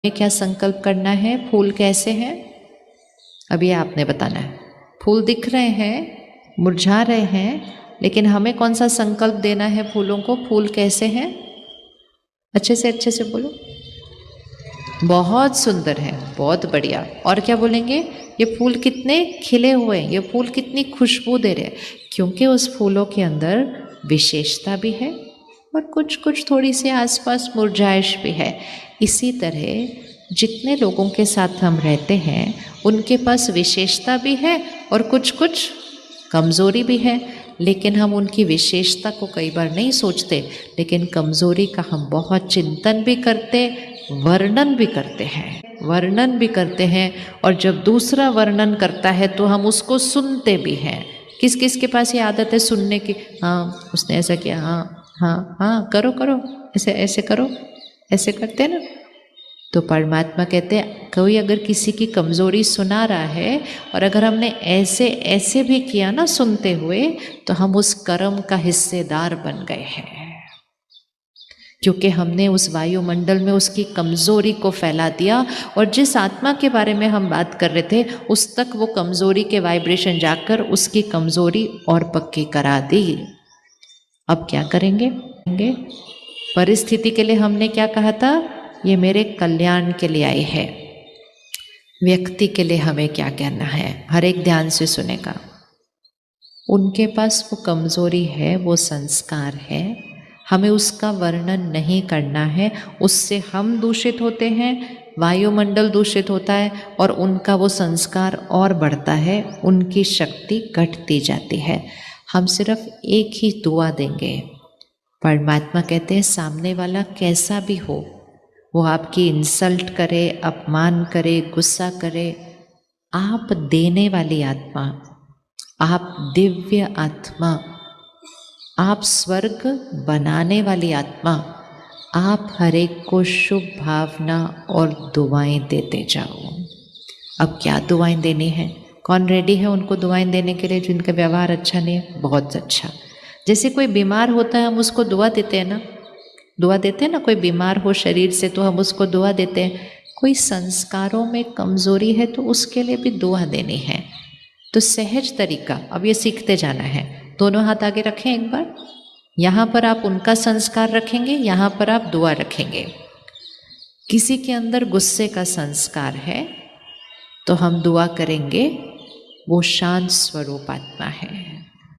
क्या संकल्प करना है? फूल कैसे हैं अभी आपने बताना है। फूल दिख रहे हैं, मुरझा रहे हैं, लेकिन हमें कौन सा संकल्प देना है फूलों को? फूल कैसे हैं? अच्छे से बोलो। बहुत सुंदर है, बहुत बढ़िया। और क्या बोलेंगे? ये फूल कितने खिले हुए हैं, ये फूल कितनी खुशबू दे रहे हैं, क्योंकि उस फूलों के अंदर विशेषता भी है और कुछ कुछ थोड़ी सी आसपास मुरझाइश भी है। इसी तरह जितने लोगों के साथ हम रहते हैं उनके पास विशेषता भी है और कुछ कुछ कमज़ोरी भी है, लेकिन हम उनकी विशेषता को कई बार नहीं सोचते, लेकिन कमज़ोरी का हम बहुत चिंतन भी करते, वर्णन भी करते हैं। और जब दूसरा वर्णन करता है तो हम उसको सुनते भी हैं। किस किस के पास ये आदत है सुनने की? हाँ उसने ऐसा किया, हाँ हाँ हाँ, करो करो, ऐसे ऐसे करो, ऐसे करते हैं ना। तो परमात्मा कहते हैं कोई अगर किसी की कमज़ोरी सुना रहा है और अगर हमने ऐसे ऐसे भी किया ना सुनते हुए, तो हम उस कर्म का हिस्सेदार बन गए हैं, क्योंकि हमने उस वायुमंडल में उसकी कमज़ोरी को फैला दिया। और जिस आत्मा के बारे में हम बात कर रहे थे उस तक वो कमज़ोरी के वाइब्रेशन जाकर उसकी कमज़ोरी और पक्की करा दी। अब क्या करेंगे? परिस्थिति के लिए हमने क्या कहा था? ये मेरे कल्याण के लिए आई है। व्यक्ति के लिए हमें क्या कहना है? हर एक ध्यान से सुनेगा। उनके पास वो कमज़ोरी है, वो संस्कार है, हमें उसका वर्णन नहीं करना है। उससे हम दूषित होते हैं, वायुमंडल दूषित होता है और उनका वो संस्कार और बढ़ता है, उनकी शक्ति घटती जाती है। हम सिर्फ एक ही दुआ देंगे। परमात्मा कहते हैं सामने वाला कैसा भी हो, वो आपकी इंसल्ट करे, अपमान करे, गुस्सा करे, आप देने वाली आत्मा, आप दिव्य आत्मा, आप स्वर्ग बनाने वाली आत्मा, आप हर एक को शुभ भावना और दुआएं देते जाओ। अब क्या दुआएं देनी है? कौन रेडी है उनको दुआएं देने के लिए जिनका व्यवहार अच्छा नहीं है? बहुत अच्छा। जैसे कोई बीमार होता है हम उसको दुआ देते हैं ना, दुआ देते हैं ना। कोई बीमार हो शरीर से तो हम उसको दुआ देते हैं। कोई संस्कारों में कमज़ोरी है तो उसके लिए भी दुआ देनी है। तो सहज तरीका अब ये सीखते जाना है। दोनों हाथ आगे रखें एक बार। यहाँ पर आप उनका संस्कार रखेंगे, यहाँ पर आप दुआ रखेंगे। किसी के अंदर गुस्से का संस्कार है तो हम दुआ करेंगे वो शांत स्वरूप आत्मा है।